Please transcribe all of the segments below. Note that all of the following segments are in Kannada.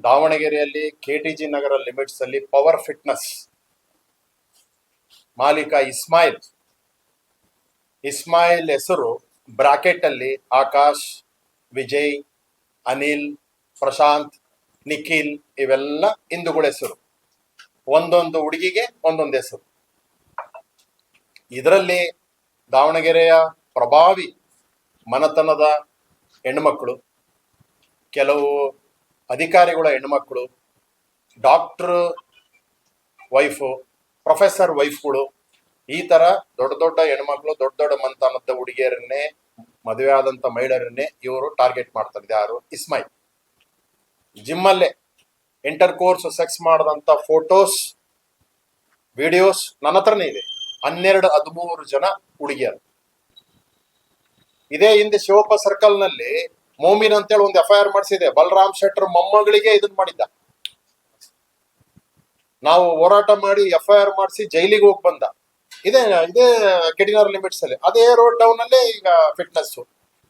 ದಾವಣಗೆರೆಯಲ್ಲಿ ಕೆಟಿಜಿ ನಗರ ಲಿಮಿಟ್ಸ್ ಅಲ್ಲಿ ಪವರ್ ಫಿಟ್ನೆಸ್ ಮಾಲೀಕ ಇಸ್ಮಾಯಿಲ್ ಹೆಸರು ಬ್ರಾಕೆಟ್ ಅಲ್ಲಿ ಆಕಾಶ್, ವಿಜಯ್, ಅನಿಲ್, ಪ್ರಶಾಂತ್, ನಿಖಿಲ್ ಇವೆಲ್ಲ ಹಿಂದೂಗಳ ಹೆಸರು. ಒಂದೊಂದು ಹುಡುಗಿಗೆ ಒಂದೊಂದು ಹೆಸರು. ಇದರಲ್ಲಿ ದಾವಣಗೆರೆಯ ಪ್ರಭಾವಿ ಮನತನದ ಹೆಣ್ಮಕ್ಳು, ಕೆಲವು ಅಧಿಕಾರಿಗಳ ಹೆಣ್ಮಕ್ಳು, ಡಾಕ್ಟರ್ ವೈಫು, ಪ್ರೊಫೆಸರ್ ವೈಫ್ಗಳು, ಈ ತರ ದೊಡ್ಡ ದೊಡ್ಡ ಹೆಣ್ಮಕ್ಳು, ದೊಡ್ಡ ದೊಡ್ಡ ಮನತನದ ಹುಡುಗಿಯರನ್ನೇ, ಮದುವೆ ಆದಂತ ಮಹಿಳೆಯರನ್ನೇ ಇವರು ಟಾರ್ಗೆಟ್ ಮಾಡ್ತಾರೆ. ಯಾರು? ಇಸ್ಮಾಯಿಲ್. ಜಿಮ್ ಅಲ್ಲೇ ಇಂಟರ್ ಕೋರ್ಸ್ ಸೆಕ್ಸ್ ಮಾಡದಂತ ಫೋಟೋಸ್, ವಿಡಿಯೋಸ್ ನನ್ನ ಹತ್ರನೇ ಇದೆ. 12-13 ಜನ ಹುಡುಗಿಯರು. ಇದೇ ಹಿಂದೆ ಶಿವಪ್ಪ ಸರ್ಕಲ್ ನಲ್ಲಿ ಮೋಮಿನ್ ಅಂತೇಳಿ ಒಂದು FIR ಮಾಡಿಸಿದೆ. ಬಲರಾಮ್ ಶೆಟ್ಟರ್ ಮೊಮ್ಮಗಳಿಗೆ ಇದನ್ ಮಾಡಿದ್ದ. ನಾವು ಹೋರಾಟ ಮಾಡಿ FIR ಮಾಡಿಸಿ ಜೈಲಿಗೆ ಹೋಗಿ ಬಂದ. ಇದೇ ಕೆಟಿನರ್ ಲಿಮಿಟ್ಸ್ ಅಲ್ಲಿ, ಅದೇ ರೋಡ್ ಡೌನ್ ಅಲ್ಲೇ ಈಗ ಫಿಟ್ನೆಸ್.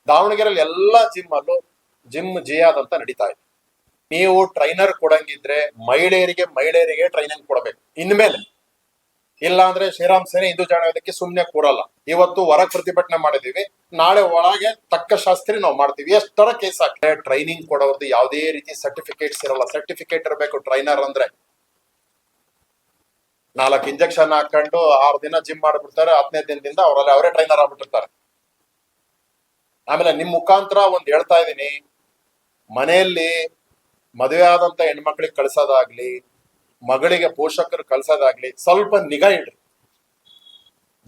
ದಾವಣಗೆರೆಯಲ್ಲಿ ಎಲ್ಲಾ ಜಿಮ್ ಜಿಯಾದ್ ಅಂತ ನಡೀತಾ ಇದೆ. ನೀವು ಟ್ರೈನರ್ ಕೊಡಂಗಿದ್ರೆ ಮಹಿಳೆಯರಿಗೆ ಟ್ರೈನಿಂಗ್ ಕೊಡಬೇಕು ಇನ್ಮೇಲೆ. ಇಲ್ಲ ಅಂದ್ರೆ ಶ್ರೀರಾಮ್ ಸೇನೆ ಹಿಂದೂ ಜಾಣೋದಕ್ಕೆ ಸುಮ್ನೆ ಕೂರಲ್ಲ. ಇವತ್ತು ಹೊರಗ್ ಪ್ರತಿಭಟನೆ ಮಾಡಿದೀವಿ, ನಾಳೆ ಒಳಗೆ ತಕ್ಕ ಶಾಸ್ತ್ರಿ ನಾವು ಮಾಡ್ತೀವಿ. ಎಷ್ಟರ ಕೇಸ್ ಹಾಕಿ ಟ್ರೈನಿಂಗ್ ಕೊಡೋದು ಯಾವುದೇ ರೀತಿ ಸರ್ಟಿಫಿಕೇಟ್ಸ್ ಇರಲ್ಲ. ಸರ್ಟಿಫಿಕೇಟ್ ಇರಬೇಕು ಟ್ರೈನರ್ ಅಂದ್ರೆ. 4 ಇಂಜೆಕ್ಷನ್ ಹಾಕೊಂಡು 6 ದಿನ ಜಿಮ್ ಮಾಡ್ಬಿಡ್ತಾರೆ. 15ನೇ ದಿನದಿಂದ ಅವರೇ ಟ್ರೈನರ್ ಆಗ್ಬಿಟ್ಟಿರ್ತಾರೆ. ಆಮೇಲೆ ನಿಮ್ ಮುಖಾಂತರ ಒಂದ್ ಹೇಳ್ತಾ ಇದೀನಿ, ಮನೆಯಲ್ಲಿ ಮದುವೆ ಆದಂತ ಹೆಣ್ಮಕ್ಳಿಗೆ ಕಳ್ಸೋದಾಗ್ಲಿ, ಮಗಳಿಗೆ ಪೋಷಕರು ಕಳ್ಸೋದಾಗ್ಲಿ ಸ್ವಲ್ಪ ನಿಗಾ ಇಡ್ರಿ.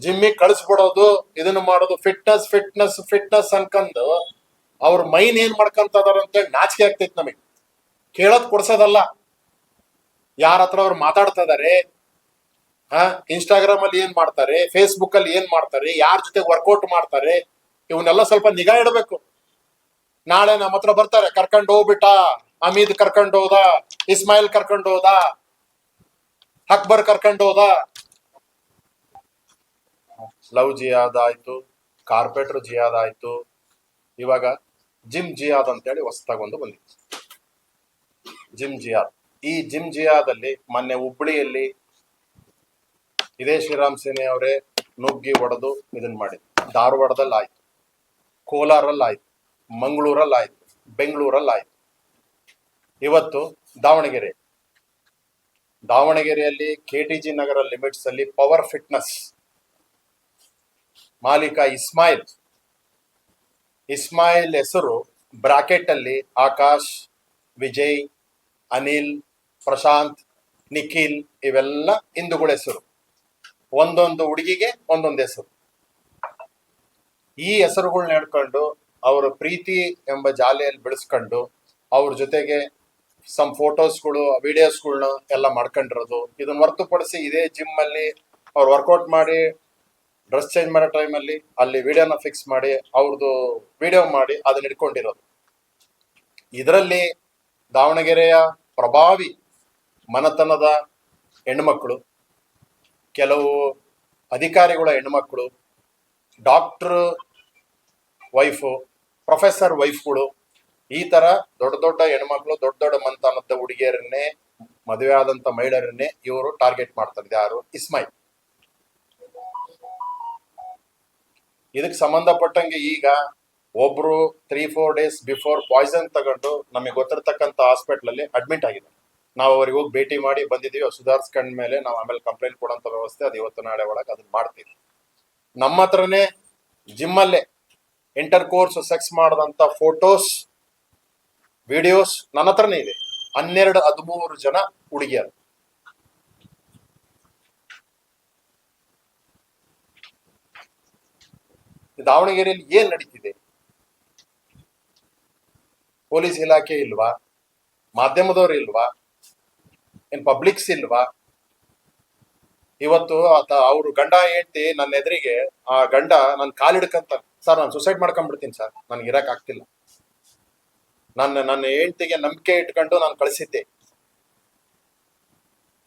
ಜಿಮ್ಮಿಗೆ ಕಳಿಸ್ಬಿಡೋದು, ಇದನ್ನ ಮಾಡೋದು, ಫಿಟ್ನೆಸ್ ಅನ್ಕಂಡು ಅವ್ರ ಮೈನ್ ಏನ್ ಮಾಡ್ಕೊಂತದಾರ ಅಂತೇಳಿ ನಾಚಿಕೆ ಆಗ್ತೈತಿ ನಮಗೆ. ಕೇಳೋದ್ ಕೊಡ್ಸೋದಲ್ಲ. ಯಾರ ಹತ್ರ ಅವ್ರು ಮಾತಾಡ್ತಾ ಇದಾರೆ, ಇನ್ಸ್ಟಾಗ್ರಾಮ್ ಅಲ್ಲಿ ಏನ್ ಮಾಡ್ತಾರೆ, ಫೇಸ್ಬುಕ್ ಅಲ್ಲಿ ಏನ್ ಮಾಡ್ತಾರೆ, ಯಾರ ಜೊತೆ ವರ್ಕೌಟ್ ಮಾಡ್ತಾರೆ, ಇವನ್ನೆಲ್ಲ ಸ್ವಲ್ಪ ನಿಗಾ ಇಡಬೇಕು. ನಾಳೆ ನಮ್ಮ ಹತ್ರ ಬರ್ತಾರೆ, ಕರ್ಕೊಂಡು ಹೋಗ್ಬಿಟ್ಟ, ಅಮೀದ್ ಕರ್ಕೊಂಡು ಹೋದ, ಇಸ್ಮಾಯಿಲ್ ಕರ್ಕೊಂಡು ಹೋದ, ಅಕ್ಬರ್ ಕರ್ಕೊಂಡು ಹೋದ. ಲವ್ ಜಿಯಾದ್ ಆಯ್ತು, ಕಾರ್ಪೆಟ್ರ್ ಜಿಯಾದ್ ಆಯ್ತು, ಇವಾಗ ಜಿಮ್ ಜಿಯಾದ್ ಅಂತೇಳಿ ಹೊಸದಾಗಿ ಒಂದು ಬಂದಿತ್ತು. ಜಿಮ್ ಜಿಯಾದ್. ಈ ಜಿಮ್ ಜಿಯಾದ್ ಅಲ್ಲಿ ಮೊನ್ನೆ ಹುಬ್ಬಳ್ಳಿಯಲ್ಲಿ ಇದೇ ಶ್ರೀರಾಮ್ ಸೇನೆ ಅವರೇ ನುಗ್ಗಿ ಹೊಡೆದು ಇದನ್ ಮಾಡಿದ್ರು. ಧಾರವಾಡದಲ್ಲಿ ಆಯ್ತು, ಕೋಲಾರಲ್ಲಿ ಆಯ್ತು, ಮಂಗಳೂರಲ್ಲಿ ಆಯ್ತು, ಬೆಂಗಳೂರಲ್ಲಿ ಆಯ್ತು. ಇವತ್ತು ದಾವಣಗೆರೆಯಲ್ಲಿ ಕೆಟಿಜಿ ನಗರ ಲಿಮಿಟ್ಸ್ ಅಲ್ಲಿ ಪವರ್ ಫಿಟ್ನೆಸ್ ಮಾಲೀಕ ಇಸ್ಮಾಯಿಲ್ ಹೆಸರು ಬ್ರಾಕೆಟ್ ಅಲ್ಲಿ ಆಕಾಶ್, ವಿಜಯ್, ಅನಿಲ್, ಪ್ರಶಾಂತ್, ನಿಖಿಲ್ ಇವೆಲ್ಲ ಹಿಂದೂಗಳ ಹೆಸರು. ಒಂದೊಂದು ಹುಡುಗಿಗೆ ಒಂದೊಂದು ಹೆಸರು. ಈ ಹೆಸರುಗಳನ್ನ ಹೇಳ್ಕೊಂಡು ಅವರ ಪ್ರೀತಿ ಎಂಬ ಜಾಲೆಯಲ್ಲಿ ಬೆಳೆಸ್ಕೊಂಡು ಅವ್ರ ಜೊತೆಗೆ ಸಮ್ ಫೋಟೋಸ್ಗಳು, ವಿಡಿಯೋಸ್ಗಳನ್ನ ಎಲ್ಲ ಮಾಡ್ಕೊಂಡಿರೋದು. ಇದನ್ನ ಹೊರತುಪಡಿಸಿ ಇದೇ ಜಿಮ್ ಅಲ್ಲಿ ಅವ್ರು ವರ್ಕೌಟ್ ಮಾಡಿ ಡ್ರೆಸ್ ಚೇಂಜ್ ಮಾಡೋ ಟೈಮಲ್ಲಿ ಅಲ್ಲಿ ವಿಡಿಯೋನ ಫಿಕ್ಸ್ ಮಾಡಿ ಅವ್ರದ್ದು ವಿಡಿಯೋ ಮಾಡಿ ಅದನ್ನ ಇಟ್ಕೊಂಡಿರೋದು. ಇದರಲ್ಲಿ ದಾವಣಗೆರೆಯ ಪ್ರಭಾವಿ ಮನತನದ ಹೆಣ್ಮಕ್ಳು, ಕೆಲವು ಅಧಿಕಾರಿಗಳ ಹೆಣ್ಮಕ್ಳು, ಡಾಕ್ಟರ್ ವೈಫು, ಪ್ರೊಫೆಸರ್ ವೈಫ್ಗಳು, ಈ ತರ ದೊಡ್ಡ ದೊಡ್ಡ ಹೆಣ್ಮಕ್ಳು, ದೊಡ್ಡ ದೊಡ್ಡ ಮನತನದ ಹುಡುಗಿಯರನ್ನೇ, ಮದುವೆ ಆದಂತ ಮಹಿಳೆಯರನ್ನೇ ಇವರು ಟಾರ್ಗೆಟ್ ಮಾಡ್ತಾರೆ. ಯಾರು? ಇಸ್ಮಾಯಿಲ್. ಇದಕ್ಕೆ ಸಂಬಂಧಪಟ್ಟಂಗೆ ಈಗ ಒಬ್ರು 3-4 ಡೇಸ್ ಬಿಫೋರ್ ಪಾಯ್ಸನ್ ತಗೊಂಡು ನಮಗೆ ಗೊತ್ತಿರತಕ್ಕಂತ ಹಾಸ್ಪಿಟಲ್ ಅಲ್ಲಿ ಅಡ್ಮಿಟ್ ಆಗಿದೆ. ನಾವು ಅವ್ರಿಗೆ ಹೋಗಿ ಭೇಟಿ ಮಾಡಿ ಬಂದಿದೀವಿ. ಸುಧಾರಿಸ್ಕೊಂಡ ಮೇಲೆ ನಾವು ಆಮೇಲೆ ಕಂಪ್ಲೇಂಟ್ ಕೊಡೋಂತ ವ್ಯವಸ್ಥೆ ಅದು ಇವತ್ತು ನಾಳೆ ಒಳಗೆ ಅದನ್ನ ಮಾಡ್ತೀವಿ. ನಮ್ಮ ಹತ್ರನೇ ಜಿಮ್ ಅಲ್ಲೇ ಇಂಟರ್ ಕೋರ್ಸ್ ಸೆಕ್ಸ್ ಮಾಡದಂತ ಫೋಟೋಸ್, ವಿಡಿಯೋಸ್ ನನ್ನ ಹತ್ರನೇ ಇದೆ. 12-13 ಜನ ಹುಡುಗಿಯರು. ದಾವಣಗೆರೆಯಲ್ಲಿ ಏನ್ ನಡೀತಿದೆ? ಪೊಲೀಸ್ ಇಲಾಖೆ ಇಲ್ವಾ? ಮಾಧ್ಯಮದವ್ರು ಇಲ್ವಾ? ಏನ್ ಪಬ್ಲಿಕ್ಸ್ ಇಲ್ವಾ? ಇವತ್ತು ಅವ್ರು ಗಂಡ ಹೆಂಡತಿ ನನ್ನ ಎದುರಿಗೆ, ಆ ಗಂಡ ನನ್ ಕಾಲಿಡ್ಕಂತ, ಸರ್ ನಾನು ಸುಸೈಡ್ ಮಾಡ್ಕೊಂಡ್ಬಿಡ್ತೀನಿ ಸರ್, ನನ್ಗೆ ಇರಕ್ ಆಗ್ತಿಲ್ಲ, ನನ್ನ ಹೆಂಡತಿಗೆ ನಂಬಿಕೆ ಇಟ್ಕೊಂಡು ನಾನು ಕಳಿಸಿದ್ದೆ.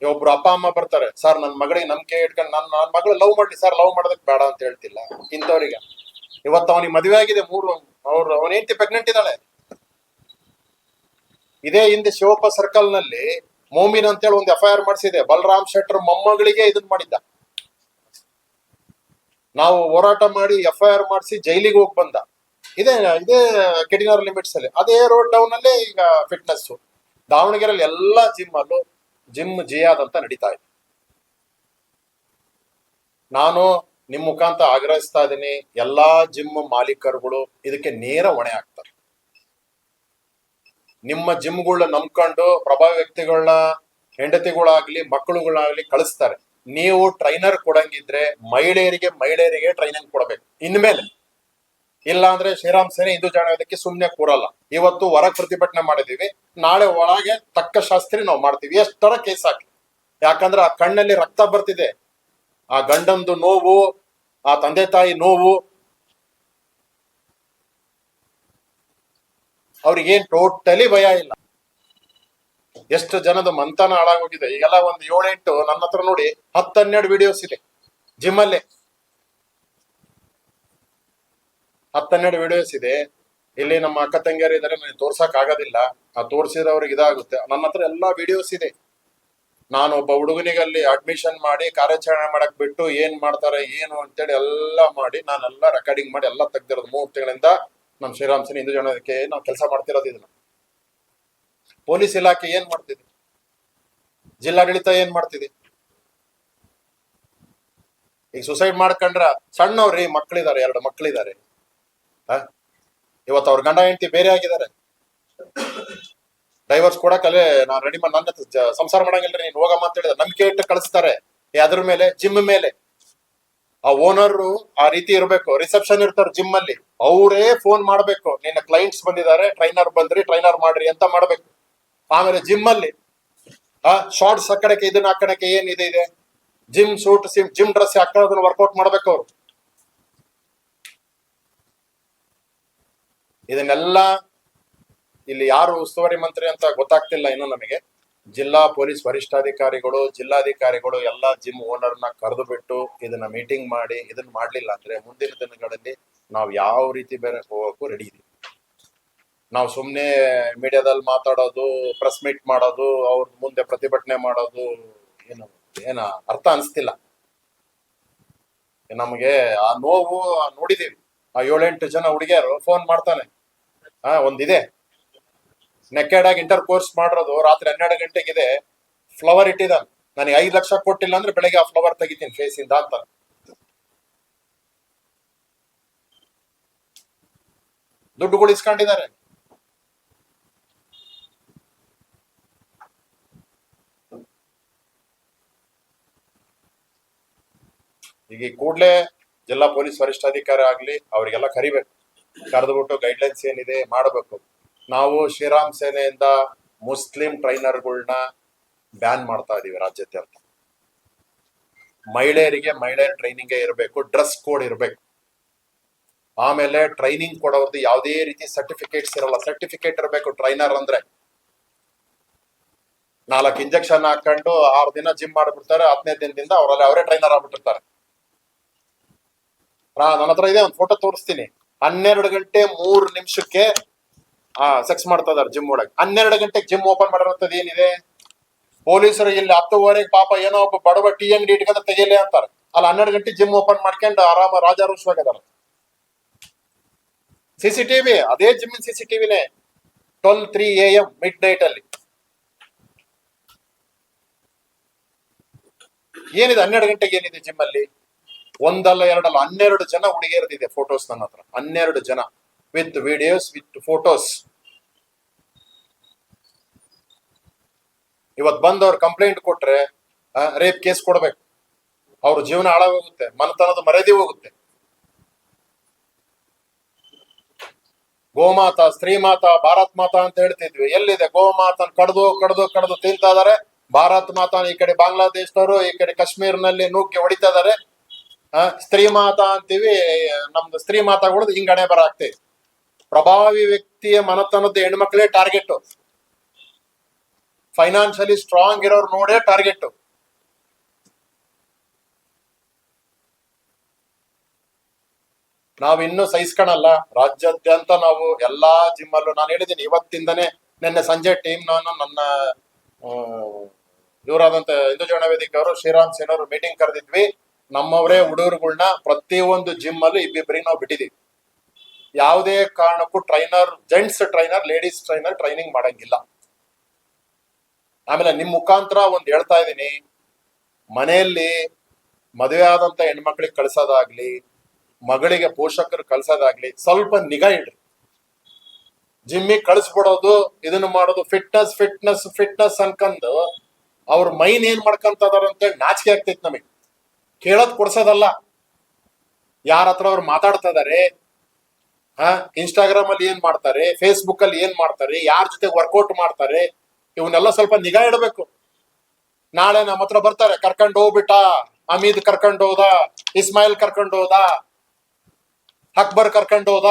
ಒಬ್ರು ಅಪ್ಪ ಅಮ್ಮ ಬರ್ತಾರೆ, ಸರ್ ನನ್ನ ಮಗಳಿಗೆ ನಂಬಿಕೆ ಇಟ್ಕೊಂಡು ನನ್ನ ಮಗಳು ಲವ್ ಮಾಡ್ಲಿ ಸರ್, ಲವ್ ಮಾಡೋದಕ್ ಬೇಡ ಅಂತ ಹೇಳ್ತಿಲ್ಲ ಇಂಥವ್ರಿಗೆ. ಇವತ್ತು ಅವನಿಗೆ ಮದುವೆ ಆಗಿದೆ, ಅವನ ಹೆಂಡತಿ ಪ್ರೆಗ್ನೆಂಟ್ ಇದ್ದಾಳೆ. ಇದೇ ಹಿಂದೆ ಶಿವಪ್ಪ ಸರ್ಕಲ್ ನಲ್ಲಿ ಮೋಮಿನ್ ಅಂತೇಳಿ ಒಂದು FIR ಮಾಡಿಸಿದೆ. ಬಲರಾಮ್ ಶೆಟ್ಟರ್ ಮೊಮ್ಮಗಳಿಗೆ ಇದನ್ ಮಾಡಿದ್ದ. ನಾವು ಹೋರಾಟ ಮಾಡಿ FIR ಮಾಡಿಸಿ ಜೈಲಿಗೆ ಹೋಗಿ ಬಂದ. ಇದೇ ಇದೇ ಕೆಟಿನಾರ್ ಲಿಮಿಟ್ಸ್ ಅಲ್ಲಿ, ಅದೇ ರೋಡ್ ಡೌನ್ ಅಲ್ಲೇ ಈಗ ಫಿಟ್ನೆಸ್. ದಾವಣಗೆರೆಯಲ್ಲಿ ಎಲ್ಲಾ ಜಿಮ್ ಅಲ್ಲೂ ಜಿಮ್ ಜಿಯಾದ್ ಅಂತ ನಡೀತಾ ಇದೆ. ನಾನು ನಿಮ್ ಮುಖಾಂತರ ಆಗ್ರಹಿಸ್ತಾ ಇದ್ದೀನಿ, ಎಲ್ಲಾ ಜಿಮ್ ಮಾಲೀಕರುಗಳು ಇದಕ್ಕೆ ನೇರ ಹೊಣೆ ಆಗ್ತಾರೆ. ನಿಮ್ಮ ಜಿಮ್ಗಳನ್ನ ನಂಬ್ಕೊಂಡು ಪ್ರಭಾವಿ ವ್ಯಕ್ತಿಗಳನ್ನ ಹೆಂಡತಿಗಳಾಗ್ಲಿ ಮಕ್ಕಳುಗಳಾಗ್ಲಿ ಕಳಿಸ್ತಾರೆ. ನೀವು ಟ್ರೈನರ್ ಕೊಡಂಗಿದ್ರೆ ಮಹಿಳೆಯರಿಗೆ ಟ್ರೈನಿಂಗ್ ಕೊಡಬೇಕು ಇನ್ಮೇಲೆ. ಇಲ್ಲ ಅಂದ್ರೆ ಶ್ರೀರಾಮ್ ಸೇನೆ ಹಿಂದೂ ಜಾಣೋದಕ್ಕೆ ಸುಮ್ನೆ ಕೂರಲ್ಲ. ಇವತ್ತು ಹೊರಗ್ ಪ್ರತಿಭಟನೆ ಮಾಡಿದೀವಿ, ನಾಳೆ ಒಳಗೆ ತಕ್ಕ ಶಾಸ್ತ್ರಿ ನಾವು ಮಾಡ್ತೀವಿ. ಎಷ್ಟರ ಕೇಸ್ ಹಾಕಿ, ಯಾಕಂದ್ರೆ ಆ ಕಣ್ಣಲ್ಲಿ ರಕ್ತ ಬರ್ತಿದೆ. ಆ ಗಂಡಂದು ನೋವು, ಆ ತಂದೆ ತಾಯಿ ನೋವು, ಅವ್ರಿಗೇನ್ ಟೋಟಲಿ ಭಯ ಇಲ್ಲ. ಎಷ್ಟು ಜನದ ಮಂತನ ಹಾಳಾಗೋಗಿದೆ. ಈಗೆಲ್ಲ ಒಂದು 7-8 ನನ್ನ ಹತ್ರ ನೋಡಿ 10-12 ವಿಡಿಯೋಸ್ ಇದೆ ಜಿಮ್ ಅಲ್ಲಿ. 10-12 ವಿಡಿಯೋಸ್ ಇದೆ. ಇಲ್ಲಿ ನಮ್ಮ ಅಕ್ಕ ತಂಗಿಯರು ಇದಾರೆ, ನನಗೆ ತೋರ್ಸಕ್ ಆಗೋದಿಲ್ಲ. ಆ ತೋರ್ಸಿದವ್ರಿಗೆ ಇದಾಗುತ್ತೆ. ನನ್ನ ಹತ್ರ ಎಲ್ಲಾ ವಿಡಿಯೋಸ್ ಇದೆ. ನಾನು ಒಬ್ಬ ಹುಡುಗನಿಗೆ ಅಲ್ಲಿ ಅಡ್ಮಿಷನ್ ಮಾಡಿ ಕಾರ್ಯಾಚರಣೆ ಮಾಡಕ್ ಬಿಟ್ಟು ಏನ್ ಮಾಡ್ತಾರೆ ಏನು ಅಂತೇಳಿ ಎಲ್ಲಾ ಮಾಡಿ ನಾನೆಲ್ಲ ರೆಕಾರ್ಡಿಂಗ್ ಮಾಡಿ ಎಲ್ಲ ತೆಗ್ದಿರೋದು. 3 ತಿಂಗಳಿಂದ ನಮ್ಮ ಶ್ರೀರಾಮ್ ಸೇನೆ ಹಿಂದೂ ಜನಕ್ಕೆ ನಾವು ಕೆಲಸ ಮಾಡ್ತಿರೋದು. ಇದನ್ನ ಪೊಲೀಸ್ ಇಲಾಖೆ ಏನ್ ಮಾಡ್ತಿದೆ, ಜಿಲ್ಲಾಡಳಿತ ಏನ್ ಮಾಡ್ತಿದೆ? ಈಗ ಸುಸೈಡ್ ಮಾಡ್ಕೊಂಡ್ರ ಸಣ್ಣವ್ರಿ, ಮಕ್ಕಳಿದ್ದಾರೆ, 2 ಮಕ್ಕಳಿದ್ದಾರೆ. ಇವತ್ತು ಅವ್ರ ಗಂಡ ಹೆಂಡತಿ ಬೇರೆ ಆಗಿದ್ದಾರೆ. ಡೈವರ್ಸ್ ಕೊಡಕಲ್ಲೇ ನಾನು ರೆಡಿ ಮಾಡಿ, ನನ್ನ ಸಂಸಾರ ಮಾಡಂಗಿಲ್ರಿ ನೀನ್ ಹೋಗಮ್ಮ ಅಂತ ಹೇಳಿದ್ರೆ ನಂಬಿಕೆ ಇಟ್ಟು ಕಳಿಸ್ತಾರೆ. ಅದ್ರ ಮೇಲೆ ಜಿಮ್ ಮೇಲೆ ಆ ಓನರ್ ಆ ರೀತಿ ಇರ್ಬೇಕು. ರಿಸೆಪ್ಷನ್ ಇರ್ತಾರೆ ಜಿಮ್ ಅಲ್ಲಿ, ಅವರೇ ಫೋನ್ ಮಾಡ್ಬೇಕು, ನಿನ್ನ ಕ್ಲೈಂಟ್ಸ್ ಬಂದಿದ್ದಾರೆ, ಟ್ರೈನರ್ ಬಂದ್ರಿ, ಟ್ರೈನರ್ ಮಾಡ್ರಿ ಅಂತ ಮಾಡ್ಬೇಕು. ಆಮೇಲೆ ಜಿಮ್ ಅಲ್ಲಿ ಶಾರ್ಟ್ಸ್ ಹಾಕಣಕ್ಕೆ, ಇದನ್ನ ಹಾಕಣಕ್ಕೆ ಏನಿದೆ ಇದೆ, ಜಿಮ್ ಸೂಟ್ ಜಿಮ್ ಡ್ರೆಸ್ ಹಾಕೋದನ್ನ ವರ್ಕೌಟ್ ಮಾಡ್ಬೇಕು ಅವರು. ಇದನ್ನೆಲ್ಲ ಇಲ್ಲಿ ಯಾರು ಉಸ್ತುವಾರಿ ಮಂತ್ರಿ ಅಂತ ಗೊತ್ತಾಗ್ತಿಲ್ಲ ಇನ್ನು ನಮಗೆ. ಜಿಲ್ಲಾ ಪೊಲೀಸ್ ವರಿಷ್ಠಾಧಿಕಾರಿಗಳು, ಜಿಲ್ಲಾಧಿಕಾರಿಗಳು ಎಲ್ಲ ಜಿಮ್ ಓನರ್ನ ಕರೆದು ಬಿಟ್ಟು ಇದನ್ನ ಮೀಟಿಂಗ್ ಮಾಡಿ, ಇದನ್ನ ಮಾಡ್ಲಿಲ್ಲ ಅಂದ್ರೆ ಮುಂದಿನ ದಿನಗಳಲ್ಲಿ ನಾವು ಯಾವ ರೀತಿ ಬೇರೆ ಹೋಗಕ್ಕೂ ರೆಡಿ ಇದೀವಿ. ನಾವು ಸುಮ್ನೆ ಮೀಡಿಯಾದಲ್ಲಿ ಮಾತಾಡೋದು, ಪ್ರೆಸ್ ಮೀಟ್ ಮಾಡೋದು, ಅವ್ರ ಮುಂದೆ ಪ್ರತಿಭಟನೆ ಮಾಡೋದು ಏನ ಅರ್ಥ ಅನಿಸ್ತಿಲ್ಲ ನಮಗೆ. ಆ ನೋವು ನೋಡಿದೀವಿ. ಆ 7-8 ಜನ ಹುಡುಗಿಯರು ಫೋನ್ ಮಾಡ್ತಾನೆ. ಒಂದಿದೆ ನೆಕೆಡ್ ಆಗಿ ಇಂಟರ್ ಕೋರ್ಸ್ ಮಾಡಿರೋದು, ರಾತ್ರಿ 12 ಗಂಟೆಗಿದೆ, ಫ್ಲವರ್ ಇಟ್ಟಿದ್ದಾನೆ. ನನಗೆ 5 ಲಕ್ಷ ಕೊಟ್ಟಿಲ್ಲ ಅಂದ್ರೆ ಬೆಳಗ್ಗೆ ಆ ಫ್ಲವರ್ ತೆಗಿತೀನಿ ಫೇಸ್ ಇಂದ ಅಂತ. ದುಡ್ಡುಗಳು ಇಸ್ಕೊಂಡಿದ್ದಾರೆ. ಈಗ ಕೂಡ್ಲೆ ಜಿಲ್ಲಾ ಪೊಲೀಸ್ ವರಿಷ್ಠಾಧಿಕಾರಿ ಆಗ್ಲಿ ಅವರಿಗೆಲ್ಲ ಕರಿಬೇಕು. ಕರೆದ್ಬಿಟ್ಟು ಗೈಡ್ಲೈನ್ಸ್ ಏನಿದೆ ಮಾಡಬೇಕು. ನಾವು ಶ್ರೀರಾಮ್ ಸೇನೆಯಿಂದ ಮುಸ್ಲಿಂ ಟ್ರೈನರ್ಗಳನ್ನ ಬ್ಯಾನ್ ಮಾಡ್ತಾ ಇದೀವಿ ರಾಜ್ಯಾದ್ಯಂತ. ಮಹಿಳೆಯರಿಗೆ ಮಹಿಳೆಯರ ಟ್ರೈನಿಂಗ್ ಇರಬೇಕು, ಡ್ರೆಸ್ ಕೋಡ್ ಇರಬೇಕು. ಆಮೇಲೆ ಟ್ರೈನಿಂಗ್ ಕೊಡೋದು ಯಾವುದೇ ರೀತಿ ಸರ್ಟಿಫಿಕೇಟ್ಸ್ ಇರಲ್ಲ. ಸರ್ಟಿಫಿಕೇಟ್ ಇರಬೇಕು. ಟ್ರೈನರ್ ಅಂದ್ರೆ 4 ಇಂಜೆಕ್ಷನ್ ಹಾಕೊಂಡು 6 ದಿನ ಜಿಮ್ ಮಾಡ್ಬಿಡ್ತಾರೆ. 10ನೇ ದಿನದಿಂದ ಅವರೇ ಟ್ರೈನರ್ ಆಗ್ಬಿಟ್ಟಿರ್ತಾರೆ. ನನ್ನ ಹತ್ರ ಇದೆ, ಒಂದು ಫೋಟೋ ತೋರಿಸ್ತೀನಿ. 12 ಗಂಟೆ 3 ನಿಮಿಷಕ್ಕೆ ಸೆಕ್ಸ್ ಮಾಡ್ತಾ ಇದಾರೆ ಜಿಮ್ ಒಳಗೆ. 12 ಗಂಟೆಗೆ ಜಿಮ್ ಓಪನ್ ಮಾಡಿರೋಂಥದ್ದು ಏನಿದೆ? ಪೊಲೀಸರು ಇಲ್ಲಿ 10:30 ಪಾಪ ಏನೋ ಒಬ್ಬ ಬಡವ ಟೀ ಅಂಗಡಿ ಇಟ್ಕೊಂಡ್ರೆ ತೆಗಿಯಲೇ ಅಂತಾರೆ. ಅಲ್ಲಿ 12 ಗಂಟೆ ಜಿಮ್ ಓಪನ್ ಮಾಡ್ಕೊಂಡು ಆರಾಮ ರಾಜಾರೋಷವಾಗಿದ್ದಾರೆ. CCTV, ಅದೇ ಜಿಮ್ CCTVನೇ 12:03 AM ಮಿಡ್ ನೈಟ್ ಅಲ್ಲಿ. ಏನಿದೆ 12 ಗಂಟೆಗೆ ಏನಿದೆ ಜಿಮ್ ಅಲ್ಲಿ? ಒಂದಲ್ಲ ಎರಡಲ್ಲ 12 ಜನ ಹುಡುಗಿಯರದಿದೆ ಫೋಟೋಸ್ ನನ್ನ ಹತ್ರ. 12 ಜನ ವಿತ್ ವಿಡಿಯೋಸ್, ವಿತ್ ಫೋಟೋಸ್. ಇವತ್ ಬಂದು ಅವ್ರು ಕಂಪ್ಲೇಂಟ್ ಕೊಟ್ರೆ ರೇಪ್ ಕೇಸ್ ಕೊಡ್ಬೇಕು. ಅವ್ರ ಜೀವನ ಹಾಳಾಗೋಗುತ್ತೆ, ಮನತನದ ಮರ್ಯಾದೆ ಹೋಗುತ್ತೆ. ಗೋಮಾತಾ, ಸ್ತ್ರೀ ಮಾತಾ, ಭಾರತ್ ಮಾತಾ ಅಂತ ಹೇಳ್ತಿದ್ವಿ. ಎಲ್ಲಿದೆ ಗೋಮಾತನ್? ಕಡ್ದು ಕಡ್ದು ಕಡ್ದು ತಿಂತಾ ಇದಾರೆ. ಭಾರತ್ ಮಾತಾನ ಈ ಕಡೆ ಬಾಂಗ್ಲಾದೇಶದವರು, ಈ ಕಡೆ ಕಾಶ್ಮೀರ್ನಲ್ಲಿ ನೂಕಿ ಹೊಡಿತಾ ಇದಾರೆ. ಸ್ತ್ರೀ ಮಾತಾ ಅಂತೀವಿ, ನಮ್ದು ಸ್ತ್ರೀ ಮಾತಾಗಳು ಹಿಂಗಣೆ ಬರಾಗ್ತದೆ. ಪ್ರಭಾವಿ ವ್ಯಕ್ತಿಯ ಮನತನದ ಹೆಣ್ಮಕ್ಳೇ ಟಾರ್ಗೆಟ್. ಫೈನಾನ್ಷಿಯಲಿ ಸ್ಟ್ರಾಂಗ್ ಇರೋರು ನೋಡೇ ಟಾರ್ಗೆಟ್. ನಾವಿನ್ನೂ ಸಹಿಸ್ಕೊಳಲ್ಲ. ರಾಜ್ಯಾದ್ಯಂತ ನಾವು ಎಲ್ಲಾ ಜಿಮ್ ಅಲ್ಲೂ ನಾನು ಹೇಳಿದ್ದೀನಿ ಇವತ್ತಿಂದನೇ ನಿನ್ನೆ ಸಂಜೆ ಟೀಮ್ ನಾನು ನನ್ನ ಇವರಾದಂತ ಹಿಂದೂ ಜೀವನ ವೇದಿಕೆ ಅವರು ಶ್ರೀರಾಮ್ ಸೇನ್ ಅವರು ಮೀಟಿಂಗ್ ಕರೆದಿದ್ವಿ. ನಮ್ಮವರೇ ಹುಡುಗರುಗಳನ್ನ ಪ್ರತಿಯೊಂದು ಜಿಮ್ ಅಲ್ಲೂ ಇಬ್ಬಿಬ್ಬರಿಗೆ ನಾವು ಬಿಟ್ಟಿದೀವಿ. ಯಾವುದೇ ಕಾರಣಕ್ಕೂ trainer, gents trainer, ladies trainer training ಮಾಡಂಗಿಲ್ಲ. ಆಮೇಲೆ ನಿಮ್ ಮುಖಾಂತರ ಒಂದ್ ಹೇಳ್ತಾ ಇದ್ದೀನಿ, ಮನೆಯಲ್ಲಿ ಮದುವೆ ಆದಂತ ಹೆಣ್ಮಕ್ಳಿಗೆ ಕಳ್ಸೋದಾಗ್ಲಿ, ಮಗಳಿಗೆ ಪೋಷಕರು ಕಳ್ಸೋದಾಗ್ಲಿ ಸ್ವಲ್ಪ ನಿಗಾ ಇಡ್ರಿ. ಜಿಮ್ಮಿಗೆ ಕಳಿಸ್ಬಿಡೋದು, ಇದನ್ನ ಮಾಡೋದು, ಫಿಟ್ನೆಸ್ ಫಿಟ್ನೆಸ್ ಫಿಟ್ನೆಸ್ ಅನ್ಕಂಡು ಅವ್ರ ಮೈನ್ ಏನ್ ಮಾಡ್ಕೊಂತದಾರ ಅಂತೇಳಿ ನಾಚಿಕೆ ಆಗ್ತೈತಿ ನಮಗೆ. ಕೇಳೋದ್ ಕೊಡ್ಸೋದಲ್ಲ, ಯಾರ ಹತ್ರ ಅವ್ರು ಮಾತಾಡ್ತಾ ಇದಾರೆ, ಇನ್ಸ್ಟಾಗ್ರಾಮ್ ಅಲ್ಲಿ ಏನ್ ಮಾಡ್ತಾರೆ, ಫೇಸ್ಬುಕ್ ಅಲ್ಲಿ ಏನ್ ಮಾಡ್ತಾರೆ, ಯಾರ ಜೊತೆ ವರ್ಕೌಟ್ ಮಾಡ್ತಾರೆ, ಇವನ್ನೆಲ್ಲ ಸ್ವಲ್ಪ ನಿಗಾ ಇಡಬೇಕು. ನಾಳೆ ನಮ್ಮ ಹತ್ರ ಬರ್ತಾರೆ, ಕರ್ಕೊಂಡು ಹೋಗ್ಬಿಟ್ಟ, ಅಮೀದ್ ಕರ್ಕೊಂಡು ಹೋದ, ಇಸ್ಮಾಯಿಲ್ ಕರ್ಕೊಂಡು ಹೋದ, ಅಕ್ಬರ್ ಕರ್ಕೊಂಡು ಹೋದ,